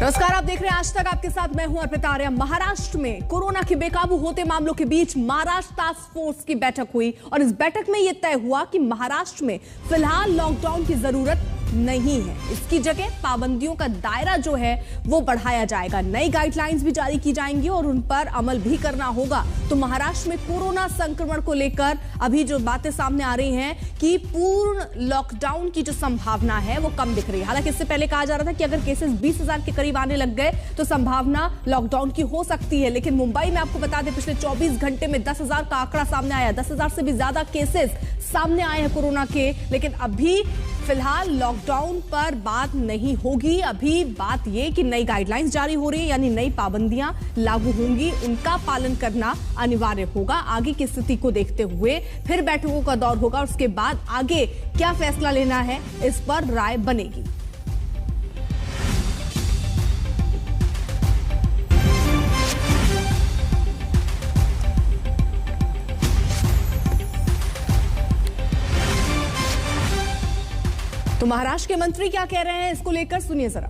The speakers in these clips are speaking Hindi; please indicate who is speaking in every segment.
Speaker 1: नमस्कार, आप देख रहे हैं आज तक। आपके साथ मैं हूं अर्पिता आर्या। महाराष्ट्र में कोरोना के बेकाबू होते मामलों के बीच महाराष्ट्र टास्क फोर्स की बैठक हुई और इस बैठक में यह तय हुआ कि महाराष्ट्र में फिलहाल लॉकडाउन की जरूरत नहीं है। इसकी जगह पाबंदियों का दायरा जो है वो बढ़ाया जाएगा। नई गाइडलाइंस भी जारी की जाएंगी और उन पर अमल भी करना होगा। तो महाराष्ट्र में कोरोना संक्रमण को लेकर अभी जो बातें सामने आ रही हैं कि पूर्ण लॉकडाउन की जो संभावना है वो कम दिख रही है। हालांकि इससे पहले कहा जा रहा था कि अगर केसेस 20,000 के करीब आने लग गए तो संभावना लॉकडाउन की हो सकती है। लेकिन मुंबई में आपको बता दें, पिछले 24 घंटे में 10,000 का आंकड़ा सामने आया। 10,000 से भी ज्यादा केसेस सामने आए हैं कोरोना के। लेकिन अभी फिलहाल लॉकडाउन पर बात नहीं होगी। अभी बात यह कि नई गाइडलाइंस जारी हो रही है, यानी नई पाबंदियां लागू होंगी, उनका पालन करना अनिवार्य होगा। आगे की स्थिति को देखते हुए फिर बैठकों का दौर होगा। उसके बाद आगे क्या फैसला लेना है इस पर राय बनेगी। तो महाराष्ट्र के मंत्री क्या कह रहे हैं इसको लेकर, सुनिए जरा।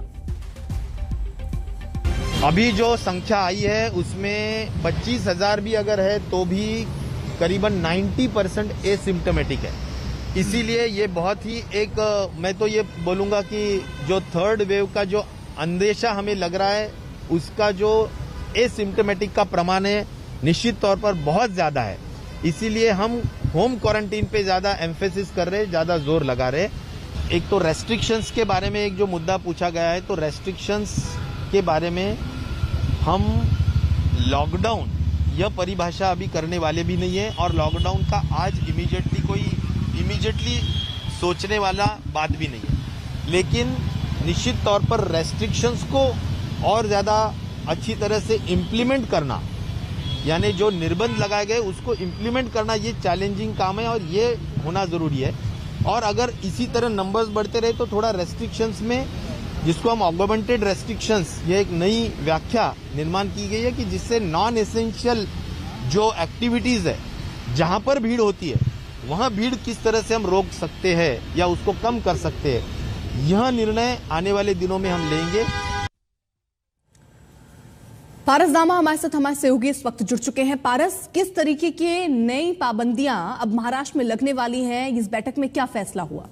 Speaker 2: अभी जो संख्या आई है उसमें 25,000 भी अगर है तो भी करीबन 90% एसिम्प्टोमेटिक है। इसीलिए ये बहुत ही मैं तो ये बोलूंगा कि जो थर्ड वेव का जो अंदेशा हमें लग रहा है उसका जो एसिम्प्टोमेटिक का प्रमाण है निश्चित तौर पर बहुत ज्यादा है। इसीलिए हम होम क्वारंटीन पे ज्यादा एम्फेसिस कर रहे हैं, ज्यादा जोर लगा रहे हैं। एक तो रेस्ट्रिक्शंस के बारे में एक जो मुद्दा पूछा गया है, तो रेस्ट्रिक्शंस के बारे में हम लॉकडाउन यह परिभाषा अभी करने वाले भी नहीं है और लॉकडाउन का आज इमीडिएटली सोचने वाला बात भी नहीं है। लेकिन निश्चित तौर पर रेस्ट्रिक्शंस को और ज़्यादा अच्छी तरह से इम्प्लीमेंट करना, यानी जो निर्बंध लगाए गए उसको इम्प्लीमेंट करना, ये चैलेंजिंग काम है और ये होना ज़रूरी है। और अगर इसी तरह नंबर्स बढ़ते रहे तो थोड़ा रेस्ट्रिक्शंस में, जिसको हम ऑगमेंटेड रेस्ट्रिक्शंस, ये एक नई व्याख्या निर्माण की गई है कि जिससे नॉन एसेंशियल जो एक्टिविटीज है, जहां पर भीड़ होती है वहां भीड़ किस तरह से हम रोक सकते हैं या उसको कम कर सकते हैं, यह निर्णय आने वाले दिनों में हम लेंगे।
Speaker 1: पारस दामा हमारे सहयोगी इस वक्त जुड़ चुके हैं। पारस, किस तरीके की नई पाबंदियां अब महाराष्ट्र में लगने वाली हैं? इस बैठक में क्या फैसला हुआ?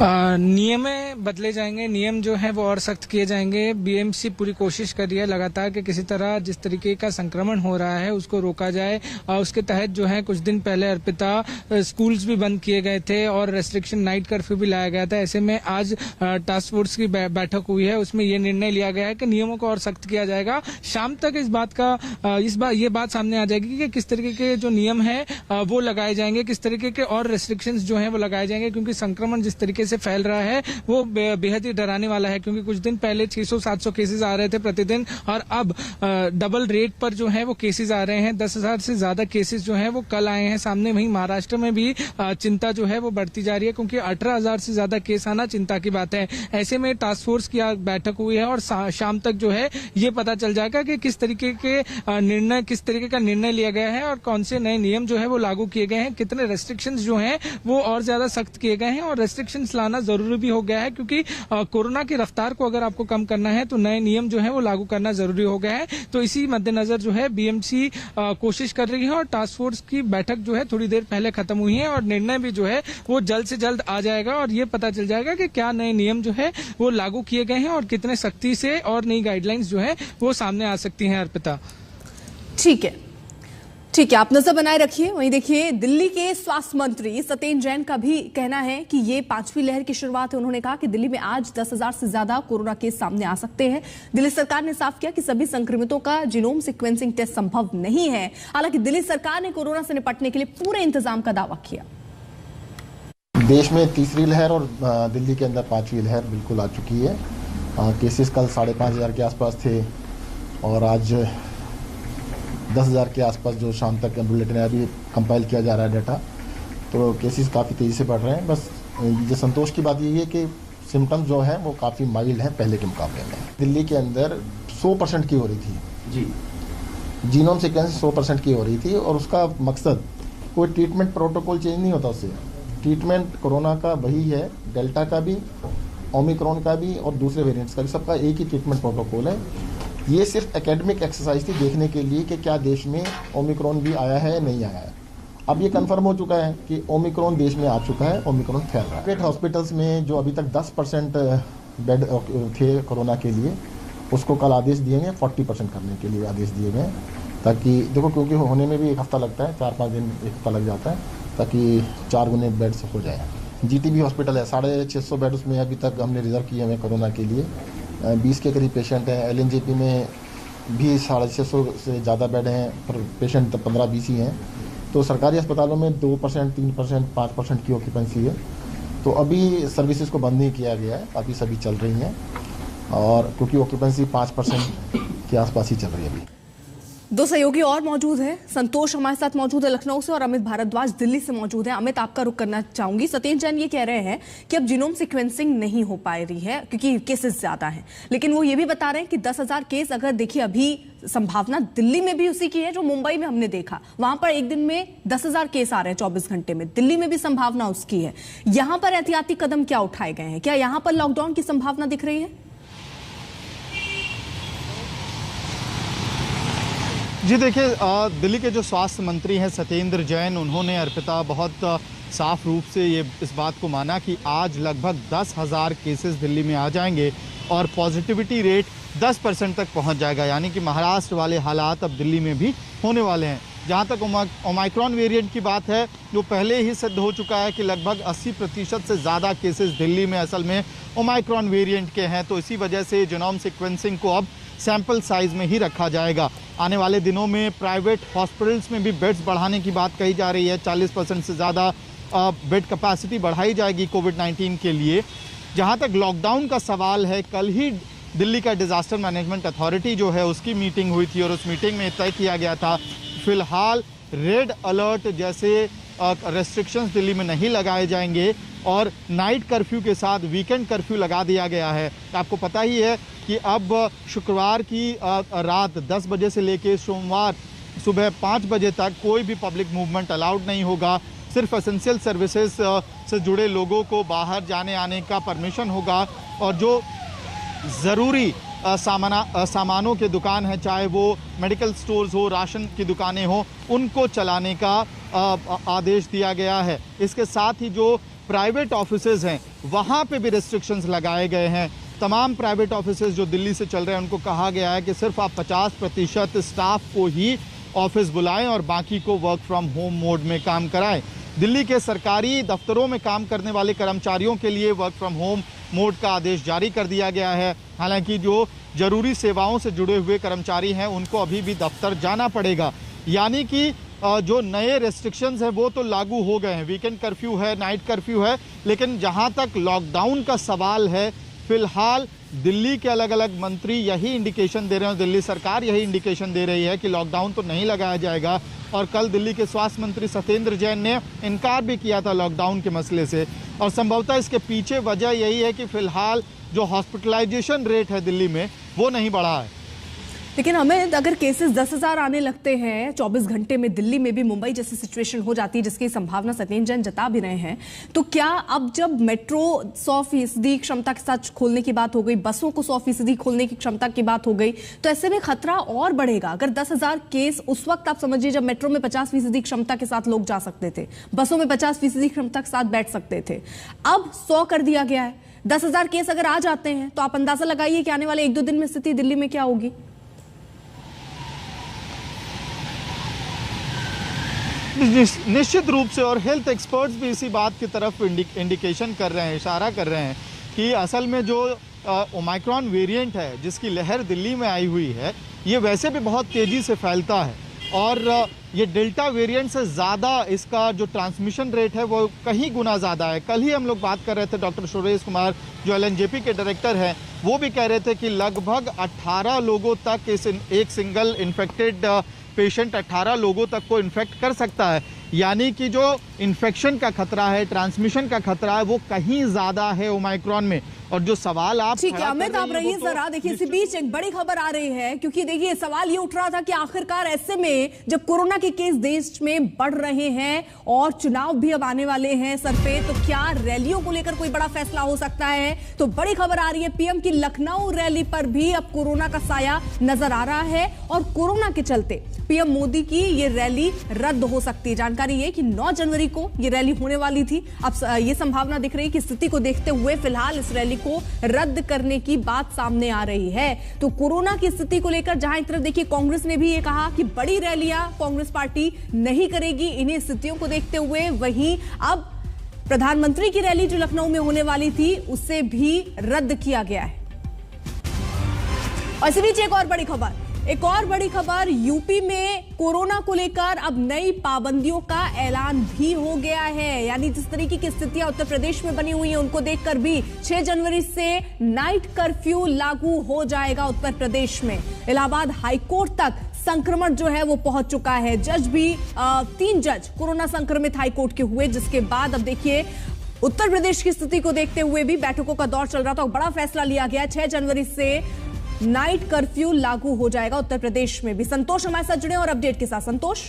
Speaker 3: नियम बदले जाएंगे, नियम जो है वो और सख्त किए जाएंगे। बीएमसी पूरी कोशिश कर रही है लगातार कि किसी तरह जिस तरीके का संक्रमण हो रहा है उसको रोका जाए। उसके तहत जो है कुछ दिन पहले अर्पिता स्कूल्स भी बंद किए गए थे और रेस्ट्रिक्शन नाइट कर्फ्यू भी लाया गया था। ऐसे में आज टास्क फोर्स की बैठक हुई है, उसमें ये निर्णय लिया गया है कि नियमों को और सख्त किया जाएगा। शाम तक ये बात सामने आ जाएगी कि किस तरीके के जो नियम है वो लगाए जाएंगे, किस तरीके के और रेस्ट्रिक्शंस जो है वो लगाए जाएंगे, क्योंकि संक्रमण जिस तरीके से फैल रहा है वो बेहद ही डराने वाला है। क्योंकि कुछ दिन पहले 600-700 केसेस आ रहे थे प्रतिदिन और अब डबल रेट पर जो है वो केसेस आ रहे हैं। 10,000 से ज्यादा केसेस जो है वो कल आए हैं सामने। वहीं महाराष्ट्र में भी चिंता जो है वो बढ़ती जा रही है, क्योंकि 18,000 से ज्यादा केस आना चिंता की बात है। ऐसे में टास्क फोर्स की बैठक हुई है और शाम तक जो है ये पता चल जाएगा कि किस तरीके का निर्णय लिया गया है और कौन से नए नियम जो है वो लागू किए गए हैं, कितने रेस्ट्रिक्शंस जो हैं वो और ज्यादा सख्त किए गए हैं। और रेस्ट्रिक्शंस लाना जरूरी भी हो गया है, क्योंकि कोरोना की रफ्तार को अगर आपको कम करना है तो नए नियम जो है वो लागू करना जरूरी हो गया है। तो इसी मद्देनजर जो है बीएमसी कोशिश कर रही है और टास्क फोर्स की बैठक जो है थोड़ी देर पहले खत्म हुई है और निर्णय भी जो है वो जल्द से जल्द आ जाएगा और ये पता चल जाएगा कि क्या नए नियम जो है वो लागू किए गए हैं और कितने सख्ती से और नई गाइडलाइंस जो है वो सामने आ सकती हैं। अर्पिता,
Speaker 1: ठीक है, आप नजर बनाए रखिए। वहीं देखिए, दिल्ली के स्वास्थ्य मंत्री सत्येंद्र जैन का भी कहना है कि ये 5वीं लहर की शुरुआत है। उन्होंने कहा कि दिल्ली में आज 10,000 से ज्यादा कोरोना केस सामने आ सकते हैं। दिल्ली सरकार ने साफ किया कि सभी संक्रमितों का जीनोम सीक्वेंसिंग टेस्ट संभव नहीं है। हालांकि दिल्ली सरकार ने कोरोना से निपटने के लिए पूरे इंतजाम का दावा किया।
Speaker 4: देश में तीसरी लहर और दिल्ली के अंदर 5वीं लहर बिल्कुल आ चुकी है। केसेस कल 5,500 के आसपास थे और आज 10,000 के आसपास जो शाम तक बुलेटिन है, अभी कंपाइल किया जा रहा है डाटा, तो केसेस काफ़ी तेज़ी से बढ़ रहे हैं। बस ये संतोष की बात यही है कि सिम्टम्स जो हैं वो काफ़ी माइल्ड हैं पहले के मुकाबले में। दिल्ली के अंदर 100% की हो रही थी जी, जीनोम सीक्वेंस 100% की हो रही थी और उसका मकसद कोई ट्रीटमेंट प्रोटोकॉल चेंज नहीं होता उससे, ट्रीटमेंट कोरोना का वही है, डेल्टा का भी, ओमिक्रॉन का भी और दूसरे वेरिएंट्स का भी, सबका एक ही ट्रीटमेंट प्रोटोकॉल है। ये सिर्फ एकेडमिक एक्सरसाइज थी देखने के लिए कि क्या देश में ओमिक्रॉन भी आया है या नहीं आया है। अब ये कंफर्म हो चुका है कि ओमिक्रॉन देश में आ चुका है, ओमिक्रॉन फैल रहा है। प्राइवेट हॉस्पिटल्स में जो अभी तक 10% बेड थे कोरोना के लिए, उसको कल आदेश दिए गए 40% करने के लिए आदेश दिए गए, ताकि देखो क्योंकि होने में भी एक हफ्ता लगता है, 4-5 दिन एक हफ्ता लग जाता है, ताकि 4 गुने बेड्स हो जाए। GTB हॉस्पिटल है, 650 बेड उसमें अभी तक हमने रिजर्व किए हैं कोरोना के लिए। 20 के करीब पेशेंट हैं। LNJP में भी 650 से ज़्यादा बेड हैं, पर पेशेंट 15-20 ही हैं। तो सरकारी अस्पतालों में 2%, 3%, 5% की ऑक्यूपेंसी है। तो अभी सर्विसेज को बंद नहीं किया गया है, अभी सभी चल रही हैं, और क्योंकि ऑक्यूपेंसी 5% के आसपास ही चल रही है अभी।
Speaker 1: दो सहयोगी और मौजूद हैं। संतोष हमारे साथ मौजूद है लखनऊ से और अमित भारद्वाज दिल्ली से मौजूद हैं। अमित, आपका रुख करना चाहूंगी। सत्येंद्र जैन ये कह रहे हैं कि अब जीनोम सीक्वेंसिंग नहीं हो पा रही है क्योंकि केसेस ज्यादा हैं, लेकिन वो ये भी बता रहे हैं कि 10,000 केस, अगर देखिए अभी संभावना दिल्ली में भी उसी की है जो मुंबई में हमने देखा, वहां पर एक दिन में 10,000 केस आ रहे हैं 24 घंटे में, दिल्ली में भी संभावना उसकी है। यहां पर एहतियाती कदम क्या उठाए गए हैं? क्या यहां पर लॉकडाउन की संभावना दिख रही है?
Speaker 5: जी देखिए, दिल्ली के जो स्वास्थ्य मंत्री हैं सत्येंद्र जैन, उन्होंने अर्पिता बहुत साफ रूप से ये इस बात को माना कि आज लगभग 10,000 केसेस दिल्ली में आ जाएंगे और पॉजिटिविटी रेट 10% तक पहुंच जाएगा, यानी कि महाराष्ट्र वाले हालात अब दिल्ली में भी होने वाले हैं। जहां तक ओमाइक्रॉन वेरिएंट की बात है, जो पहले ही सिद्ध हो चुका है कि लगभग 80% से ज़्यादा केसेस दिल्ली में असल में ओमाइक्रॉन वेरिएंट के हैं, तो इसी वजह से जीनोम सीक्वेंसिंग को अब सैंपल साइज में ही रखा जाएगा। आने वाले दिनों में प्राइवेट हॉस्पिटल्स में भी बेड्स बढ़ाने की बात कही जा रही है। 40% से ज़्यादा बेड कैपेसिटी बढ़ाई जाएगी कोविड-19 के लिए। जहां तक लॉकडाउन का सवाल है, कल ही दिल्ली का डिज़ास्टर मैनेजमेंट अथॉरिटी जो है उसकी मीटिंग हुई थी और उस मीटिंग में तय किया गया था फिलहाल रेड अलर्ट जैसे रेस्ट्रिक्शंस दिल्ली में नहीं लगाए जाएंगे और नाइट कर्फ्यू के साथ वीकेंड कर्फ्यू लगा दिया गया है। आपको पता ही है कि अब शुक्रवार की रात 10 बजे से लेकर सोमवार सुबह 5 बजे तक कोई भी पब्लिक मूवमेंट अलाउड नहीं होगा। सिर्फ एसेंशियल सर्विसेज से जुड़े लोगों को बाहर जाने आने का परमिशन होगा और जो ज़रूरी सामानों के दुकान है, चाहे वो मेडिकल स्टोर्स हो, राशन की दुकानें हो, उनको चलाने का आदेश दिया गया है। इसके साथ ही जो प्राइवेट ऑफिसेज हैं वहाँ पे भी रेस्ट्रिक्शंस लगाए गए हैं। तमाम प्राइवेट ऑफिसेज जो दिल्ली से चल रहे हैं उनको कहा गया है कि सिर्फ आप 50% स्टाफ को ही ऑफिस बुलाएं और बाकी को वर्क फ्रॉम होम मोड में काम कराएं। दिल्ली के सरकारी दफ्तरों में काम करने वाले कर्मचारियों के लिए वर्क फ्रॉम होम मोड का आदेश जारी कर दिया गया है। हालांकि जो जरूरी सेवाओं से जुड़े हुए कर्मचारी हैं उनको अभी भी दफ्तर जाना पड़ेगा, यानी कि जो नए रेस्ट्रिक्शंस हैं वो तो लागू हो गए हैं। वीकेंड कर्फ्यू है, नाइट कर्फ्यू है, लेकिन जहां तक लॉकडाउन का सवाल है, फिलहाल दिल्ली के अलग अलग मंत्री यही इंडिकेशन दे रहे हैं, दिल्ली सरकार यही इंडिकेशन दे रही है कि लॉकडाउन तो नहीं लगाया जाएगा। और कल दिल्ली के स्वास्थ्य मंत्री सत्येंद्र जैन ने इनकार भी किया था लॉकडाउन के मसले से, और संभवतः इसके पीछे वजह यही है कि फिलहाल जो हॉस्पिटलाइजेशन रेट है दिल्ली में वो नहीं बढ़ा है।
Speaker 1: लेकिन हमें अगर केसेस 10,000 आने लगते हैं 24 घंटे में, दिल्ली में भी मुंबई जैसी सिचुएशन हो जाती है जिसकी संभावना सत्येंद्र जैन जता भी रहे हैं, तो क्या अब जब मेट्रो 100% क्षमता के साथ खोलने की बात हो गई, बसों को 100% खोलने की क्षमता की बात हो गई, तो ऐसे में खतरा और बढ़ेगा? अगर 10,000 केस उस वक्त आप समझिए जब मेट्रो में 50% क्षमता के साथ लोग जा सकते थे, बसों में 50% क्षमता के साथ बैठ सकते थे, अब 100 कर दिया गया है। 10,000 केस अगर आ जाते हैं तो आप अंदाजा लगाइए कि आने वाले 1-2 दिन में स्थिति दिल्ली में क्या होगी।
Speaker 5: निश्चित रूप से, और हेल्थ एक्सपर्ट्स भी इसी बात की तरफ इंडिकेशन कर रहे हैं, इशारा कर रहे हैं कि असल में जो ओमाइक्रॉन वेरिएंट है जिसकी लहर दिल्ली में आई हुई है, ये वैसे भी बहुत तेज़ी से फैलता है और ये डेल्टा वेरिएंट से ज़्यादा इसका जो ट्रांसमिशन रेट है वो कहीं गुना ज़्यादा है। कल ही हम लोग बात कर रहे थे, डॉक्टर सुरेश कुमार जो LNJP के डायरेक्टर हैं वो भी कह रहे थे कि लगभग 18 लोगों तक एक सिंगल इन्फेक्टेड पेशेंट 18 लोगों तक को इन्फेक्ट कर सकता है, यानी कि जो इन्फेक्शन का खतरा है, ट्रांसमिशन का खतरा है, वो कहीं ज़्यादा है ओमाइक्रॉन में। और जो सवाल आप
Speaker 1: ठीक है अमित, आप रहिए जरा। देखिए इसी बीच एक बड़ी खबर आ रही है, क्योंकि देखिए सवाल ये उठ रहा था कि आखिरकार ऐसे में जब कोरोना के केस देश में बढ़ रहे हैं और चुनाव भी अब आने वाले हैं सर पे, तो क्या रैलियों को लेकर कोई बड़ा फैसला हो सकता है? तो बड़ी खबर आ रही है, पीएम की लखनऊ रैली पर भी अब कोरोना का साया नजर आ रहा है और कोरोना के चलते पीएम मोदी की ये रैली रद्द हो सकती है। जानकारी ये कि 9 जनवरी को ये रैली होने वाली थी। अब ये संभावना दिख रही है कि स्थिति को देखते हुए फिलहाल इस रैली को रद्द करने की बात सामने आ रही है। तो कोरोना की स्थिति को लेकर जहां एक तरफ देखिए कांग्रेस ने भी ये कहा कि बड़ी रैलियां कांग्रेस पार्टी नहीं करेगी इन्हीं स्थितियों को देखते हुए, वहीं अब प्रधानमंत्री की रैली जो लखनऊ में होने वाली थी उसे भी रद्द किया गया है। और इसी बीच एक और बड़ी खबर, यूपी में कोरोना को लेकर अब नई पाबंदियों का ऐलान भी हो गया है। यानी जिस तरीके की स्थितियां उत्तर प्रदेश में बनी हुई हैं उनको देखकर भी 6 जनवरी से नाइट कर्फ्यू लागू हो जाएगा उत्तर प्रदेश में। इलाहाबाद हाईकोर्ट तक संक्रमण जो है वो पहुंच चुका है। जज भी 3 जज कोरोना संक्रमित हाईकोर्ट के हुए, जिसके बाद अब देखिए उत्तर प्रदेश की स्थिति को देखते हुए भी बैठकों का दौर चल रहा था। बड़ा फैसला लिया गया, 6 जनवरी से नाइट कर्फ्यू लागू हो जाएगा उत्तर प्रदेश में भी। संतोष हमारे साथ जुड़े और अपडेट के साथ। संतोष,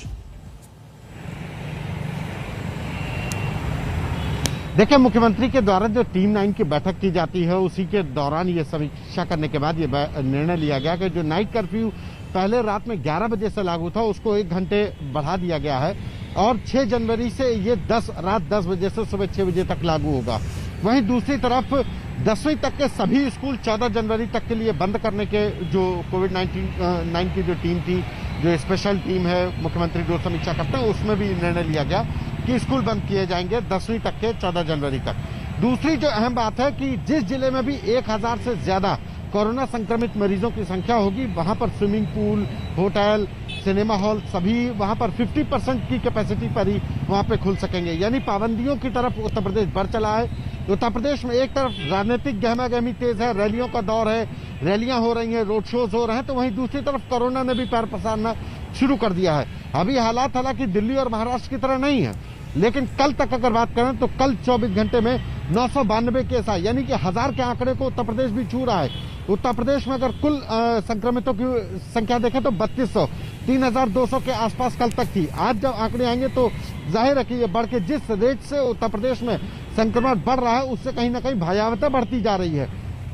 Speaker 2: देखिए मुख्यमंत्री के द्वारा जो टीम 9 की बैठक की जाती है उसी के दौरान ये समीक्षा करने के बाद ये निर्णय लिया गया कि जो नाइट कर्फ्यू पहले रात में 11 बजे से लागू था उसको 1 घंटे बढ़ा दिया गया है और 6 जनवरी से ये रात 10 बजे से सुबह 6 बजे तक लागू होगा। वहीं दूसरी तरफ 10वीं तक के सभी स्कूल 14 जनवरी तक के लिए बंद करने के जो कोविड-19 की जो टीम थी, जो स्पेशल टीम है मुख्यमंत्री जो समीक्षा करते हैं, उसमें भी निर्णय लिया गया कि स्कूल बंद किए जाएंगे 10वीं तक के 14 जनवरी तक। दूसरी जो अहम बात है कि जिस जिले में भी 1000 से ज्यादा कोरोना संक्रमित मरीजों की संख्या होगी वहां पर swimming pool, hotel, cinema hall सभी वहां पर 50% की कैपेसिटी पर ही वहां पे खुल सकेंगे। यानी पाबंदियों की तरफ उत्तर प्रदेश बढ़ चला है। उत्तर प्रदेश में एक तरफ राजनीतिक गहमा-गहमी तेज है, रैलियों का दौर है, रैलियां हो रही हैं, रोड शोज हो रहे हैं, तो वहीं दूसरी तरफ कोरोना ने भी पैर पसारना शुरू कर दिया है। अभी हालात हालांकि दिल्ली और महाराष्ट्र की तरह नहीं है, लेकिन कल तक अगर बात करें तो कल 24 घंटे में 992 केस आए, यानी कि 1000 के आंकड़े को उत्तर प्रदेश भी छू रहा है। उत्तर प्रदेश में अगर कुल संक्रमितों की संख्या देखें तो 3200, 3200 के आसपास कल तक थी। आज जब आंकड़े आएंगे तो जाहिर है कि ये बढ़ के जिस रेट से उत्तर प्रदेश में संक्रमण बढ़ रहा है उससे कहीं ना कहीं भयावहता बढ़ती जा रही है।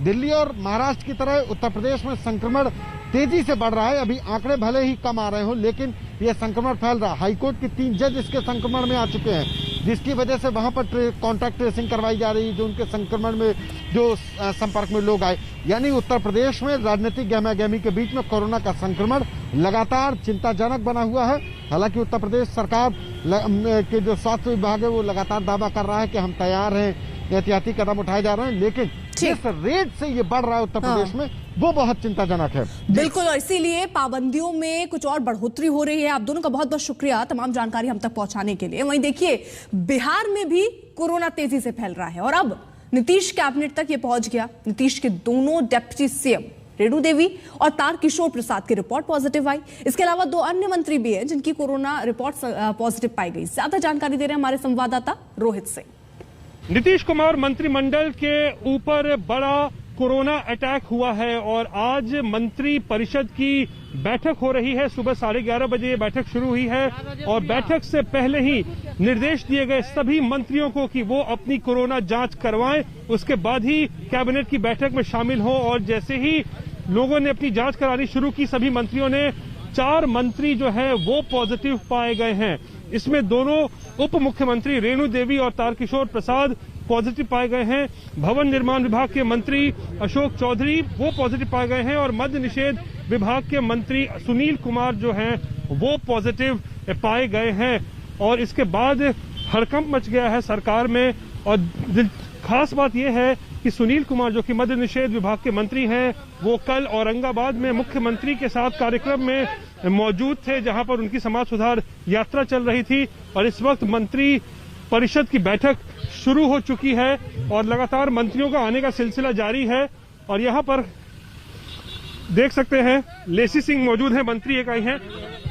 Speaker 2: दिल्ली और महाराष्ट्र की तरह उत्तर प्रदेश में संक्रमण तेजी से बढ़ रहा है। अभी आंकड़े भले ही कम आ रहे हो लेकिन यह संक्रमण फैल रहा है। हाईकोर्ट के 3 जज इसके संक्रमण में आ चुके हैं, जिसकी वजह से वहां पर कॉन्टैक्ट ट्रेसिंग करवाई जा रही है, जो उनके संक्रमण में जो संपर्क में लोग आए। यानी उत्तर प्रदेश में राजनीतिक गहमा-गहमी के बीच में कोरोना का संक्रमण लगातार चिंताजनक बना हुआ है। हालांकि उत्तर प्रदेश सरकार के जो स्वास्थ्य विभाग है वो लगातार दावा कर रहा है कि हम तैयार हैं, एहतियाती कदम उठाए जा रहे हैं, लेकिन जिस रेट से ये बढ़ रहा है उत्तर प्रदेश में वो बहुत चिंताजनक है।
Speaker 1: बिल्कुल, और इसीलिए पाबंदियों में कुछ और बढ़ोतरी हो रही है। आप दोनों का बहुत बहुत शुक्रिया तमाम जानकारी हम तक पहुंचाने के लिए। वहीं देखिए बिहार में भी कोरोना तेजी से फैल रहा है और अब नीतीश कैबिनेट तक ये पहुंच गया। नीतीश के दोनों डिप्टी सीएम रेणु देवी और तारकिशोर प्रसाद की रिपोर्ट पॉजिटिव आई। इसके अलावा 2 अन्य मंत्री भी हैं जिनकी कोरोना रिपोर्ट पॉजिटिव पाई गई। ज्यादा जानकारी दे रहे हैं हमारे संवाददाता रोहित सिंह।
Speaker 6: नीतीश कुमार मंत्रिमंडल के ऊपर बड़ा कोरोना अटैक हुआ है और आज मंत्री परिषद की बैठक हो रही है। सुबह 11:30 बजे ये बैठक शुरू हुई है और बैठक से पहले ही निर्देश दिए गए सभी मंत्रियों को कि वो अपनी कोरोना जांच करवाएं, उसके बाद ही कैबिनेट की बैठक में शामिल हो। और जैसे ही लोगों ने अपनी जांच करानी शुरू की, सभी मंत्रियों ने 4 मंत्री जो है वो पॉजिटिव पाए गए हैं। इसमें दोनों उप मुख्यमंत्री रेणु देवी और तारकिशोर प्रसाद पॉजिटिव पाए गए हैं। भवन निर्माण विभाग के मंत्री अशोक चौधरी वो पॉजिटिव पाए गए हैं और मद्य निषेध विभाग के मंत्री सुनील कुमार जो हैं वो पॉजिटिव पाए गए हैं। और इसके बाद हड़कंप मच गया है सरकार में। और खास बात यह है कि सुनील कुमार जो कि मद्य निषेध विभाग के मंत्री हैं वो कल औरंगाबाद में मुख्यमंत्री के साथ कार्यक्रम में मौजूद थे, जहां पर उनकी समाज सुधार यात्रा चल रही थी। और इस वक्त मंत्री परिषद की बैठक शुरू हो चुकी है और लगातार मंत्रियों का आने का सिलसिला जारी है। और यहाँ पर देख सकते हैं लेसी सिंह मौजूद है, मंत्री एक आई हैं।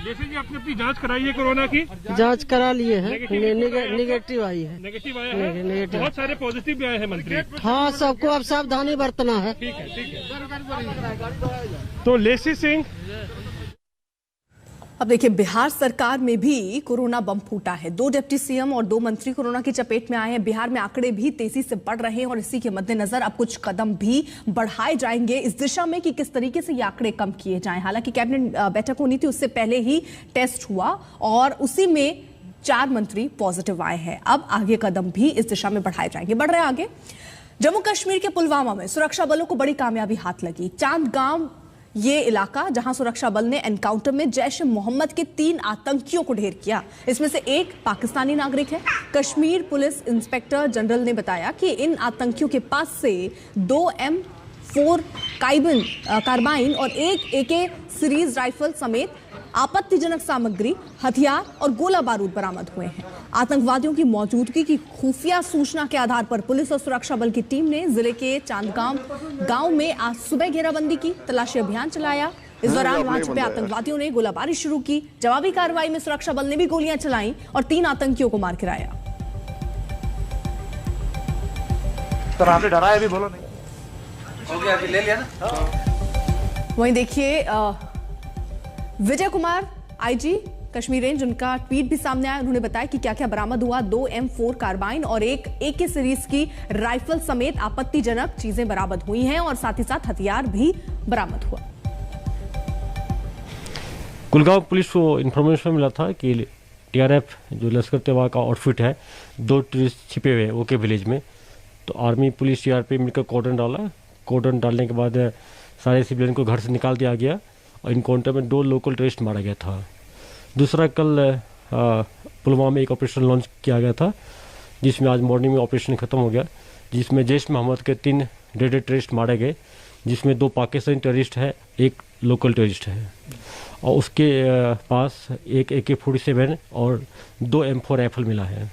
Speaker 6: जैसे जी आपने अपनी जांच कराई है कोरोना की?
Speaker 7: जांच करा लिए हैं, निगेटिव आई है।
Speaker 6: नेगेटिव आया है? बहुत सारे पॉजिटिव भी आए हैं मंत्री।
Speaker 7: हाँ, सबको अब सावधानी बरतना है।
Speaker 6: ठीक है। तो लेसी सिंह,
Speaker 1: अब देखिए, बिहार सरकार में भी कोरोना बम फूटा है। 2 डिप्टी सीएम और 2 मंत्री कोरोना की चपेट में आए हैं। बिहार में आंकड़े भी तेजी से बढ़ रहे हैं और इसी के मद्देनजर अब कुछ कदम भी बढ़ाए जाएंगे इस दिशा में कि किस तरीके से ये आंकड़े कम किए जाएं। हालांकि कैबिनेट बैठक होनी थी, उससे पहले ही टेस्ट हुआ और उसी में 4 मंत्री पॉजिटिव आए हैं। अब आगे कदम भी इस दिशा में बढ़ाए जाएंगे। बढ़ रहे आगे, जम्मू कश्मीर के पुलवामा में सुरक्षा बलों को बड़ी कामयाबी हाथ लगी। चांदगांव ये इलाका जहां सुरक्षा बल ने एनकाउंटर में जैश ए मोहम्मद के 3 आतंकियों को ढेर किया। इसमें से एक पाकिस्तानी नागरिक है। कश्मीर पुलिस इंस्पेक्टर जनरल ने बताया कि इन आतंकियों के पास से 2 M4 कार्बाइन और 1 AK सीरीज राइफल समेत आपत्तिजनक सामग्री, हथियार और गोला बारूद बरामद हुए हैं। आतंकवादियों की मौजूदगी की खुफिया सूचना के आधार पर पुलिस और सुरक्षा बल की टीम ने जिले के चांदगांव गांव में आज सुबह घेराबंदी की, तलाशी अभियान चलाया। इस दौरान वहां छुपे आतंकवादियों ने गोलाबारी शुरू की। जवाबी कार्रवाई में सुरक्षा बल ने भी गोलियां चलाई और 3 आतंकियों को मार गिराया।
Speaker 8: सर आपने डराया भी, बोलो नहीं हो गया, अभी ले लिया ना।
Speaker 1: वहीं देखिए, विजय कुमार आईजी कश्मीर रेंज, उनका ट्वीट भी सामने आया। उन्होंने बताया कि क्या क्या बरामद हुआ। 2 M4 कार्बाइन और 1 AK सीरीज की राइफल समेत आपत्तिजनक चीजें बरामद हुई हैं और साथ ही साथ हथियार भी बरामद हुआ।
Speaker 9: कुलगांव पुलिस को इन्फॉर्मेशन मिला था कि TRF जो लश्कर तैयबा का आउटफिट है, 2 टूरिस्ट छिपे हुए हैं ओके विलेज में। तो आर्मी पुलिस CRP मिलकर कॉर्डन डाला। कॉर्डन डालने के बाद सारे सिविलियन को घर से निकाल दिया गया और इनकाउंटर में 2 लोकल टेररिस्ट मारा गया था। दूसरा, कल पुलवामा में एक ऑपरेशन लॉन्च किया गया था, जिसमें आज मॉर्निंग में ऑपरेशन खत्म हो गया, जिसमें जैश मोहम्मद के 3 डेडेड टेररिस्ट मारे गए, जिसमें 2 पाकिस्तानी टेररिस्ट है, 1 लोकल टेररिस्ट है और उसके पास 1 AK-47 और 2 M4 राइफल मिला है।